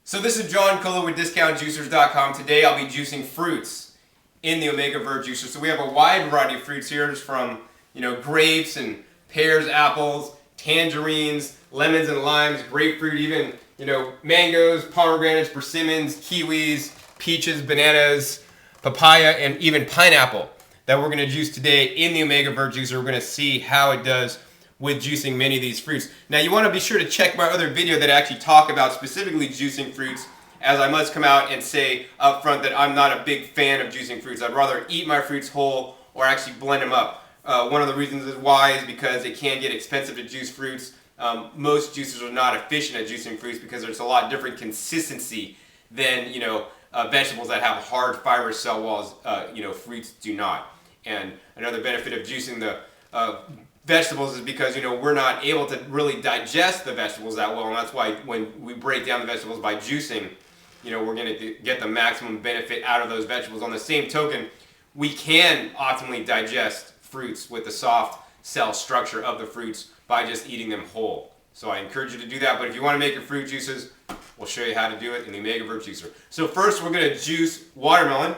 So this is John Cullo with DiscountJuicers.com. Today I'll be juicing fruits in the Omega VERT juicer. So we have a wide variety of fruits here, from grapes and pears, apples, tangerines, lemons and limes, grapefruit, even mangoes, pomegranates, persimmons, kiwis, peaches, bananas, papaya, and even pineapple that we're going to juice today in the Omega VERT juicer. We're going to see how it does with juicing many of these fruits. Now you want to be sure to check my other video that I actually talk about specifically juicing fruits, as I must come out and say up front that I'm not a big fan of juicing fruits. I'd rather eat my fruits whole or actually blend them up. One of the reasons why is because it can get expensive to juice fruits. Most juicers are not efficient at juicing fruits because there's a lot different consistency than vegetables that have hard fiber cell walls. Fruits do not. And another benefit of juicing the vegetables is because we're not able to really digest the vegetables that well, and that's why when we break down the vegetables by juicing, we're going to get the maximum benefit out of those vegetables. On the same token, we can optimally digest fruits with the soft cell structure of the fruits by just eating them whole. So I encourage you to do that, but if you want to make your fruit juices, we'll show you how to do it in the Omega VERT juicer. So first we're going to juice watermelon.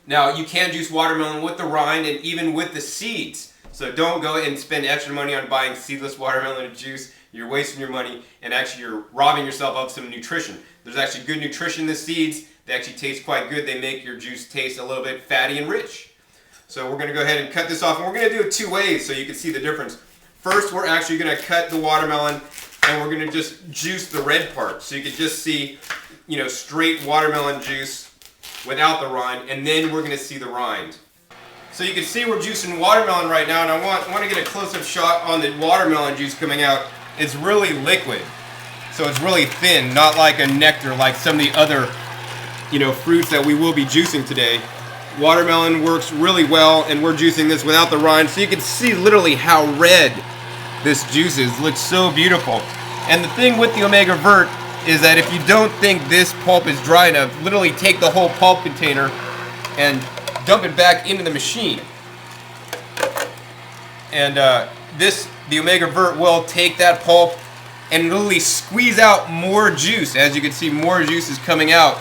Now you can juice watermelon with the rind and even with the seeds. So don't go and spend extra money on buying seedless watermelon juice. You're wasting your money, and actually you're robbing yourself of some nutrition. There's actually good nutrition in the seeds. They actually taste quite good. They make your juice taste a little bit fatty and rich. So we're going to go ahead and cut this off, and we're going to do it two ways so you can see the difference. First, we're actually going to cut the watermelon, and we're going to just juice the red part. So you can just see, straight watermelon juice without the rind, and then we're going to see the rind. So you can see we're juicing watermelon right now, and I want to get a close-up shot on the watermelon juice coming out. It's really liquid, so it's really thin, not like a nectar like some of the other fruits that we will be juicing today. Watermelon works really well, and we're juicing this without the rind, so you can see literally how red this juice is. It looks so beautiful. And the thing with the Omega VERT is that if you don't think this pulp is dry enough, literally take the whole pulp container and dump it back into the machine. And the Omega VERT will take that pulp and literally squeeze out more juice. As you can see, more juice is coming out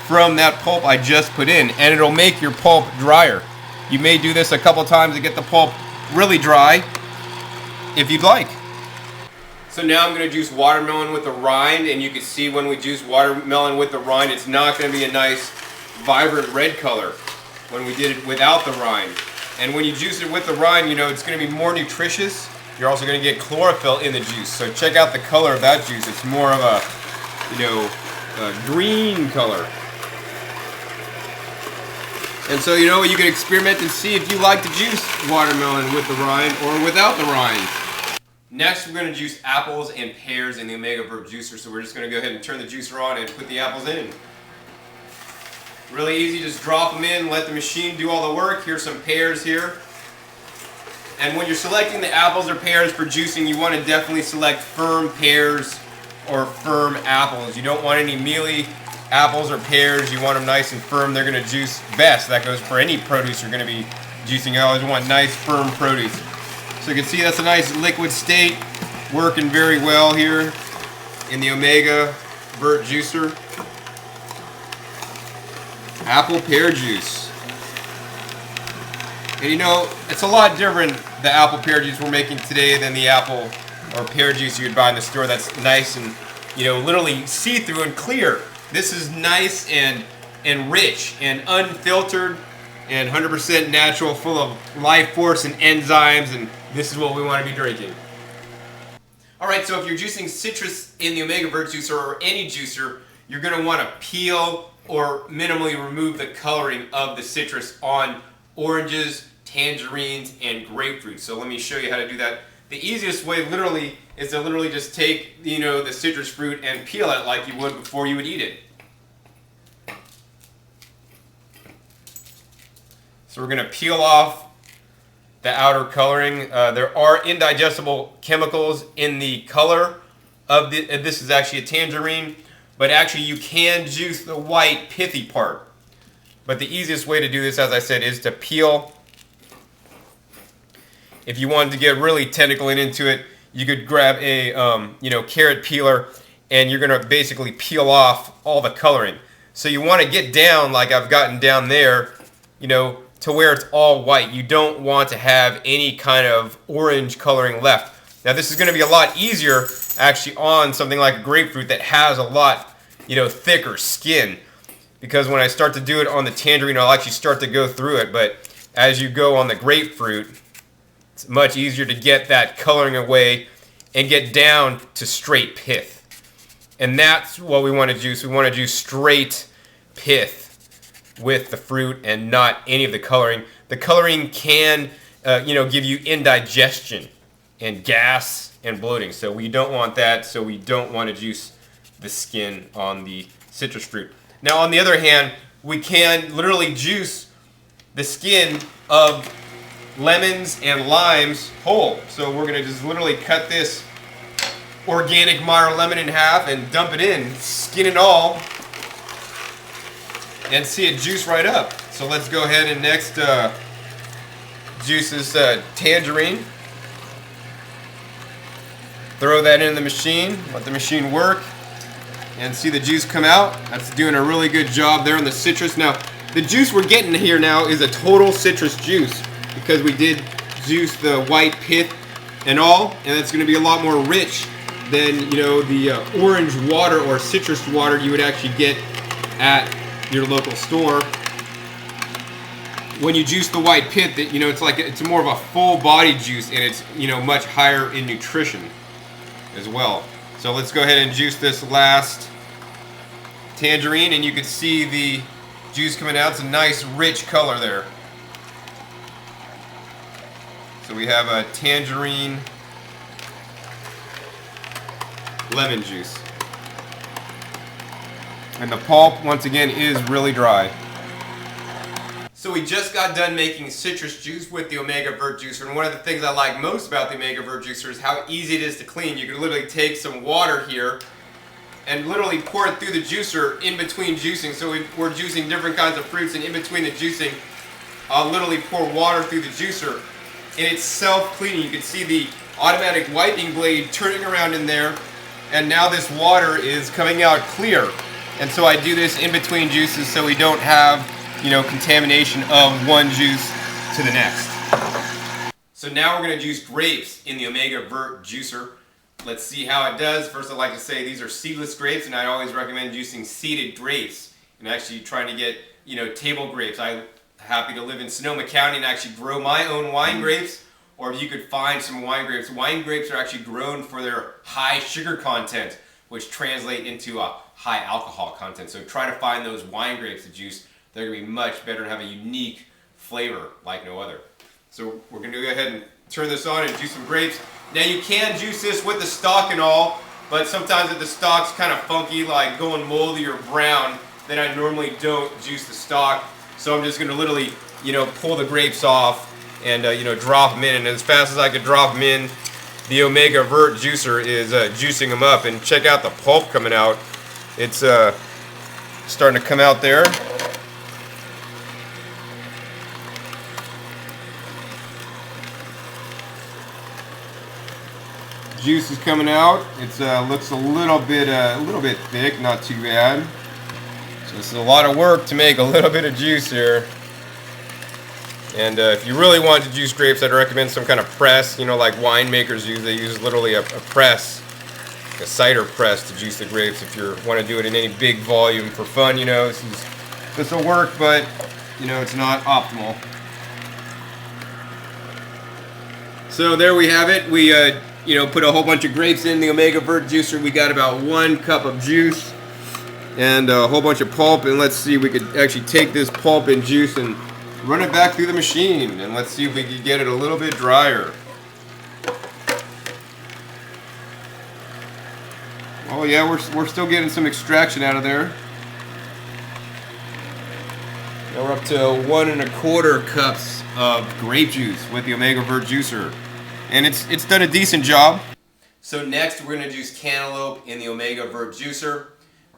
from that pulp I just put in, and it'll make your pulp drier. You may do this a couple times to get the pulp really dry if you'd like. So now I'm going to juice watermelon with the rind, and you can see when we juice watermelon with the rind, it's not going to be a nice vibrant red color when we did it without the rind. And when you juice it with the rind, it's going to be more nutritious. You're also going to get chlorophyll in the juice. So check out the color of that juice. It's more of a green color. And so you can experiment and see if you like to juice watermelon with the rind or without the rind. Next, we're going to juice apples and pears in the Omega VERT juicer. So we're just going to go ahead and turn the juicer on and put the apples in. Really easy, just drop them in, let the machine do all the work. Here's some pears here. And when you're selecting the apples or pears for juicing, you want to definitely select firm pears or firm apples. You don't want any mealy apples or pears. You want them nice and firm. They're going to juice best. That goes for any produce you're going to be juicing. You always want nice firm produce. So you can see that's a nice liquid state, working very well here in the Omega VERT juicer. Apple pear juice. And it's a lot different, the apple pear juice we're making today, than the apple or pear juice you would buy in the store that's nice and literally see-through and clear. This is nice and rich and unfiltered and 100% natural, full of life force and enzymes, and this is what we want to be drinking. Alright, so if you're juicing citrus in the Omega VERT juicer or any juicer, you're going to want to peel or minimally remove the coloring of the citrus on oranges, tangerines, and grapefruit. So let me show you how to do that. The easiest way literally is to just take the citrus fruit and peel it like you would before you would eat it. So we're going to peel off the outer coloring. There are indigestible chemicals in the color of this is actually a tangerine. But actually you can juice the white pithy part. But the easiest way to do this, as I said, is to peel. If you wanted to get really technical and into it, you could grab a carrot peeler and you're going to basically peel off all the coloring. So you want to get down like I've gotten down there, you know, to where it's all white. You don't want to have any kind of orange coloring left. Now this is going to be a lot easier actually on something like a grapefruit that has a lot, you know, thicker skin. Because when I start to do it on the tangerine, I'll actually start to go through it. But as you go on the grapefruit, it's much easier to get that coloring away and get down to straight pith. And that's what we want to juice. We want to juice straight pith with the fruit and not any of the coloring. The coloring can, you know, give you indigestion and gas and bloating. So we don't want that. So we don't want to juice the skin on the citrus fruit. Now, on the other hand, we can literally juice the skin of lemons and limes whole. So we're going to just literally cut this organic Meyer lemon in half and dump it in, skin and all, and see it juice right up. So let's go ahead and next juice this tangerine. Throw that in the machine, let the machine work, and see the juice come out. That's doing a really good job there on the citrus. Now, the juice we're getting here now is a total citrus juice because we did juice the white pith and all, and it's going to be a lot more rich than, you know, the orange water or citrus water you would actually get at your local store. When you juice the white pith, you know, it's more of a full body juice, and it's, you know, much higher in nutrition as well. So let's go ahead and juice this last tangerine, and you can see the juice coming out. It's a nice rich color there. So we have a tangerine lemon juice. And the pulp, once again, is really dry. So we just got done making citrus juice with the Omega VERT juicer, and one of the things I like most about the Omega VERT juicer is how easy it is to clean. You can literally take some water here and literally pour it through the juicer in between juicing. So we're juicing different kinds of fruits, and in between the juicing, I'll literally pour water through the juicer, and it's self-cleaning. You can see the automatic wiping blade turning around in there, and now this water is coming out clear. And so I do this in between juices so we don't have, you know, contamination of one juice to the next. So now we're going to juice grapes in the Omega VERT juicer. Let's see how it does. First, I'd like to say these are seedless grapes, and I always recommend juicing seeded grapes and actually trying to get, you know, table grapes. I'm happy to live in Sonoma County and actually grow my own wine grapes, or if you could find some wine grapes. Wine grapes are actually grown for their high sugar content, which translate into a high alcohol content. So try to find those wine grapes to juice. They're going to be much better and have a unique flavor like no other. So we're going to go ahead and turn this on and juice some grapes. Now you can juice this with the stalk and all, but sometimes if the stalk's kind of funky, like going moldy or brown, then I normally don't juice the stalk. So I'm just going to literally, you know, pull the grapes off and, you know, drop them in. And as fast as I could drop them in, the Omega VERT juicer is juicing them up. And check out the pulp coming out. It's starting to come out there. Juice is coming out. It looks a little bit thick, not too bad. So this is a lot of work to make a little bit of juice here. And if you really want to juice grapes, I'd recommend some kind of press, you know, like winemakers use. They use literally a press, a cider press, to juice the grapes. If you want to do it in any big volume for fun, you know, this will work, but, you know, it's not optimal. So there we have it. We you know, put a whole bunch of grapes in the Omega VERT juicer. We got about 1 cup of juice and a whole bunch of pulp. And let's see, we could actually take this pulp and juice and run it back through the machine. And let's see if we can get it a little bit drier. Oh yeah, we're still getting some extraction out of there. Now we're up to 1 1/4 cups of grape juice with the Omega VERT juicer. And it's done a decent job. So next we're going to juice cantaloupe in the Omega VERT juicer.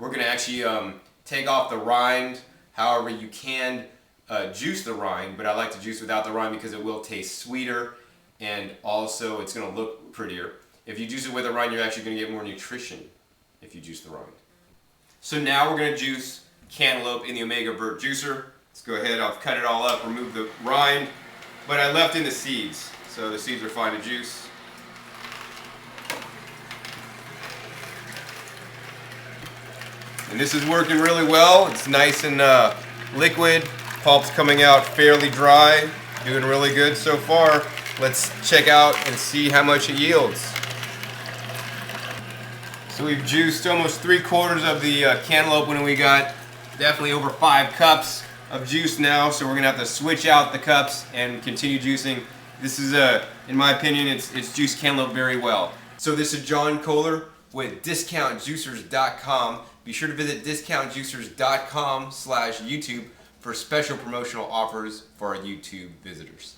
We're going to actually take off the rind. However, you can juice the rind, but I like to juice without the rind because it will taste sweeter, and also it's going to look prettier. If you juice it with a rind, you're actually going to get more nutrition if you juice the rind. So now we're going to juice cantaloupe in the Omega VERT juicer. Let's go ahead, I've cut it all up, remove the rind, but I left in the seeds, so the seeds are fine to juice. And this is working really well. It's nice and liquid. Pulp's coming out fairly dry. Doing really good so far. Let's check out and see how much it yields. So we've juiced almost 3/4 of the cantaloupe when we got definitely over 5 cups of juice now. So we're gonna have to switch out the cups and continue juicing. This is in my opinion, it's juiced cantaloupe very well. So this is John Kohler with discountjuicers.com. Be sure to visit discountjuicers.com/YouTube for special promotional offers for our YouTube visitors.